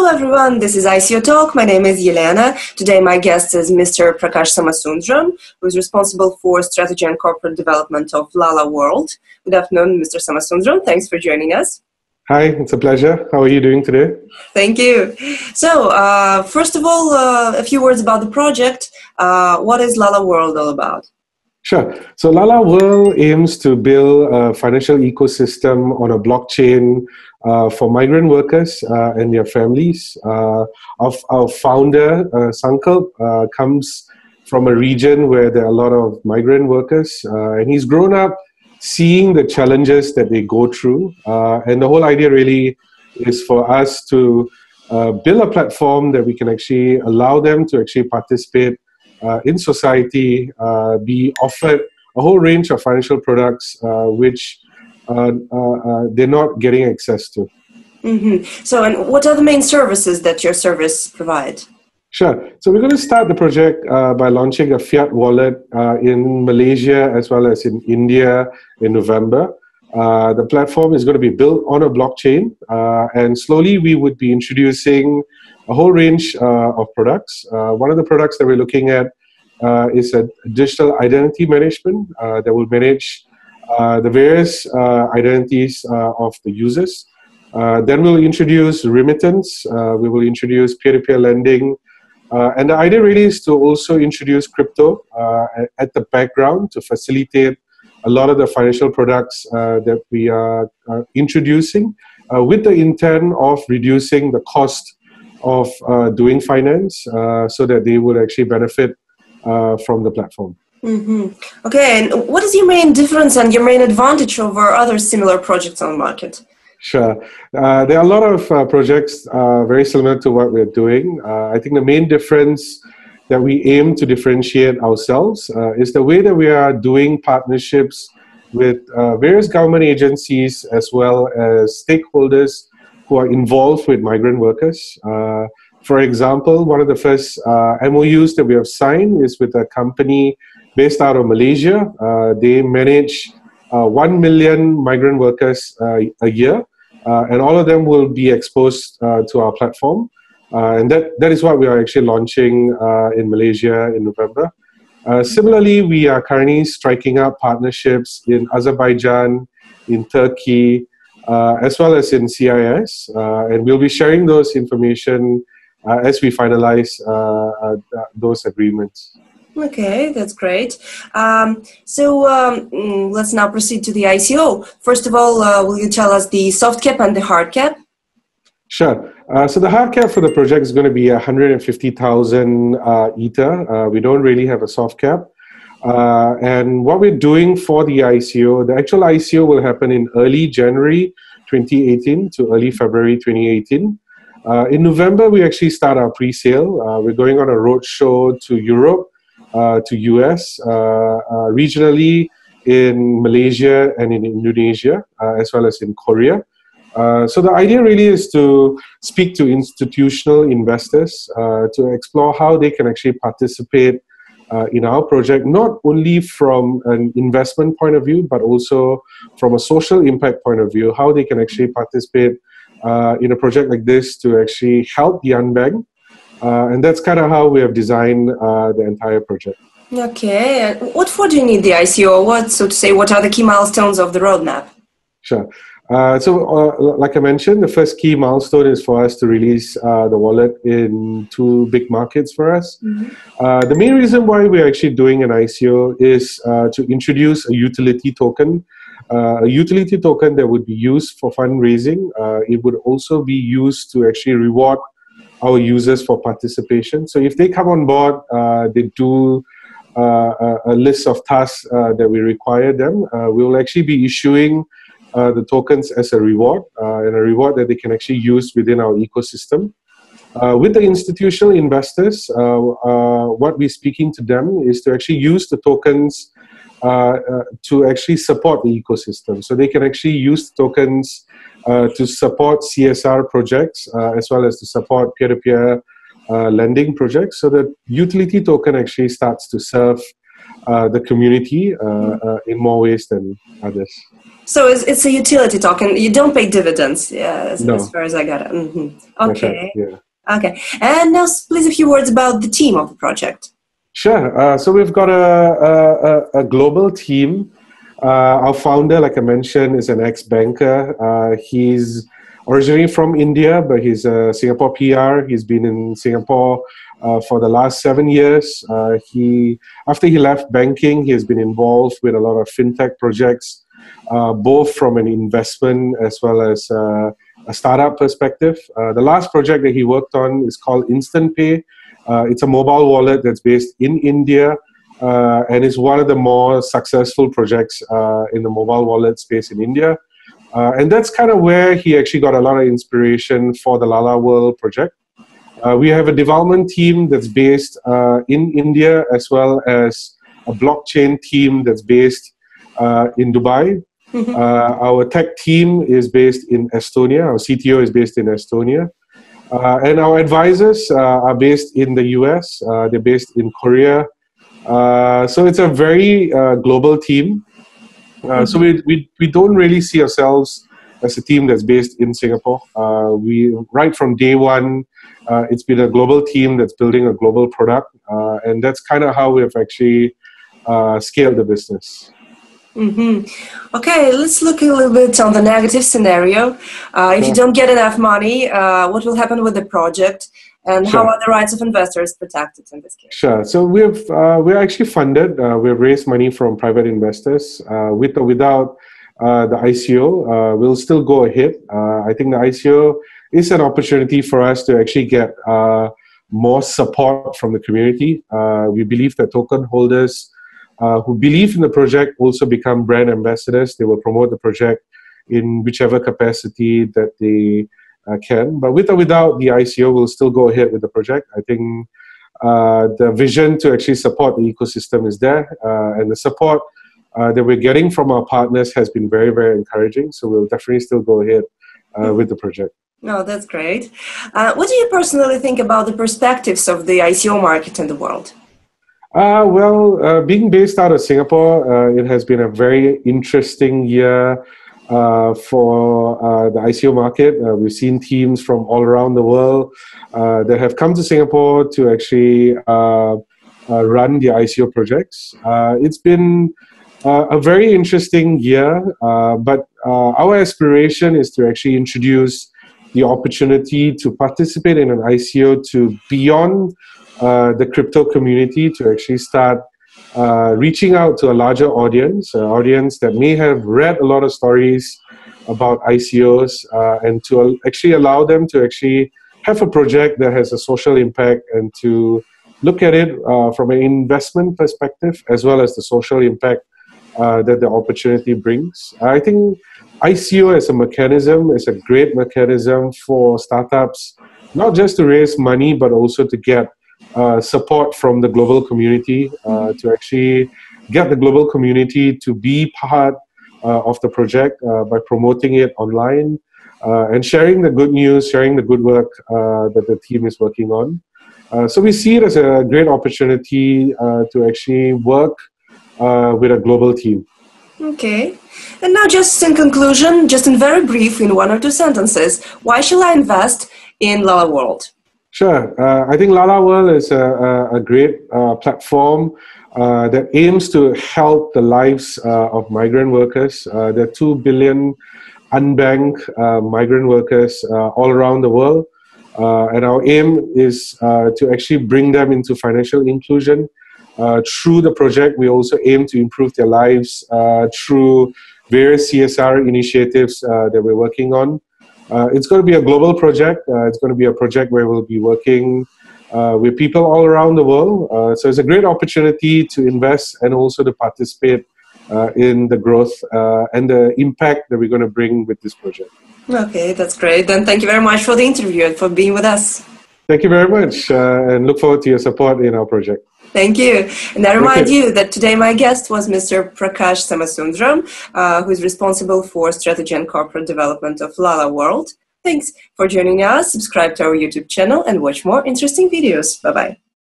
Hello everyone, this is ICO Talk. My name is Yelena. Today my guest is Mr. Prakash Somosundram, who is responsible for strategy and corporate development of LaLa World. Good afternoon, Mr. Somosundram. Thanks for joining us. Hi, it's a pleasure. How are you doing today? Thank you. So, first of all, a few words about the project. What is LaLa World all about? Sure. So LaLa World aims to build a financial ecosystem on a blockchain for migrant workers and their families. Our founder, Sankalp, comes from a region where there are a lot of migrant workers, and he's grown up seeing the challenges that they go through. And the whole idea really is for us to build a platform that we can actually allow them to actually participate in society, be offered a whole range of financial products which they're not getting access to. Mm-hmm. So, and what are the main services that your service provides? Sure. So we're going to start the project by launching a fiat wallet in Malaysia as well as in India in November. The platform is going to be built on a blockchain, and slowly we would be introducing a whole range of products. One of the products that we're looking at is a digital identity management that will manage the various identities of the users. Then we'll introduce remittance. We will introduce peer-to-peer lending. And the idea really is to also introduce crypto at the background to facilitate a lot of the financial products that we are introducing with the intent of reducing the cost of doing finance so that they would actually benefit from the platform. Mm-hmm. Okay, and what is your main difference and your main advantage over other similar projects on the market? Sure. There are a lot of projects very similar to what we're doing. I think the main difference that we aim to differentiate ourselves is the way that we are doing partnerships with various government agencies as well as stakeholders who are involved with migrant workers. For example, one of the first MOUs that we have signed is with a company based out of Malaysia. They manage 1 million migrant workers a year, and all of them will be exposed to our platform. And that is what we are actually launching in Malaysia in November. Similarly, we are currently striking up partnerships in Azerbaijan, in Turkey, as well as in CIS. And we'll be sharing those information as we finalize those agreements. Okay, that's great. Let's now proceed to the ICO. First of all, will you tell us the soft cap and the hard cap? Sure. So the hard cap for the project is going to be 150,000 Ether. We don't really have a soft cap. And what we're doing for the ICO, the actual ICO will happen in early January 2018 to early February 2018. In November, we actually start our pre-sale. We're going on a roadshow to Europe, to US, regionally in Malaysia and in Indonesia, as well as in Korea. So the idea really is to speak to institutional investors to explore how they can actually participate in our project, not only from an investment point of view, but also from a social impact point of view, how they can actually participate in a project like this to actually help the unbanked. And that's kind of how we have designed the entire project. Okay, and what for do you need the ICO? What are the key milestones of the roadmap? Sure. Like I mentioned, the first key milestone is for us to release the wallet in 2 big markets for us. Mm-hmm. The main reason why we're actually doing an ICO is to introduce a utility token. A utility token that would be used for fundraising. It would also be used to actually reward our users for participation. So if they come on board, they do a list of tasks that we require them. We will actually be issuing the tokens as a reward, and a reward that they can actually use within our ecosystem. With the institutional investors, what we're speaking to them is to actually use the tokens to actually support the ecosystem. So they can actually use the tokens to support CSR projects as well as to support peer-to-peer lending projects. So the utility token actually starts to serve the community in more ways than others. So it's a utility token. You don't pay dividends, yeah, as No. far as I got it. Mm-hmm. That's Okay. right, yeah. Okay. And now, please, a few words about the team of the project. Sure. So we've got a global team. Our founder, like I mentioned, is an ex-banker. He's originally from India, but he's a Singapore PR. He's been in Singapore for the last 7 years. After he left banking, he has been involved with a lot of fintech projects, both from an investment as well as a startup perspective. The last project that he worked on is called Instant Pay. It's a mobile wallet that's based in India, and is one of the more successful projects in the mobile wallet space in India. And that's kind of where he actually got a lot of inspiration for the LaLa World project. We have a development team that's based in India, as well as a blockchain team that's based in Dubai. Our tech team is based in Estonia. Our CTO is based in Estonia. And our advisors are based in the US. They're based in Korea. So it's a very global team. So we don't really see ourselves as a team that's based in Singapore. Right from day one, it's been a global team that's building a global product. And that's kind of how we've actually scaled the business. Okay, let's look a little bit on the negative scenario. If you don't get enough money, what will happen with the project, and how are the rights of investors protected in this case? Sure. So we're actually funded. We've raised money from private investors. With or without the ICO, we'll still go ahead. I think the ICO is an opportunity for us to actually get more support from the community. We believe that token holders who believe in the project also become brand ambassadors. They will promote the project in whichever capacity that they can. But with or without the ICO, we'll still go ahead with the project. I think the vision to actually support the ecosystem is there, and the support that we're getting from our partners has been very, very encouraging. So we'll definitely still go ahead with the project. Oh, that's great. What do you personally think about the perspectives of the ICO market in the world? Being based out of Singapore, it has been a very interesting year for the ICO market. We've seen teams from all around the world that have come to Singapore to actually run the ICO projects. It's been a very interesting year, but our aspiration is to actually introduce the opportunity to participate in an ICO to beyond the crypto community, to actually start reaching out to a larger audience, an audience that may have read a lot of stories about ICOs, and to actually allow them to actually have a project that has a social impact, and to look at it from an investment perspective as well as the social impact that the opportunity brings. I think ICO as a mechanism is a great mechanism for startups, not just to raise money, but also to get support from the global community, to actually get the global community to be part of the project by promoting it online and sharing the good news, sharing the good work that the team is working on. So we see it as a great opportunity to actually work with a global team. Okay. And now, just in conclusion, just in very brief, in 1 or 2 sentences, why should I invest in LaLa World? Sure. I think LaLa World is a great platform that aims to help the lives of migrant workers. There are 2 billion unbanked migrant workers all around the world. And our aim is to actually bring them into financial inclusion. Through the project, we also aim to improve their lives through various CSR initiatives that we're working on. It's going to be a global project. It's going to be a project where we'll be working with people all around the world. So it's a great opportunity to invest and also to participate in the growth and the impact that we're going to bring with this project. Okay, that's great. Then thank you very much for the interview and for being with us. Thank you very much, and look forward to your support in our project. Thank you. And I remind you that today my guest was Mr. Prakash Somosundram, who is responsible for strategy and corporate development of LaLa World. Thanks for joining us. Subscribe to our YouTube channel and watch more interesting videos. Bye-bye.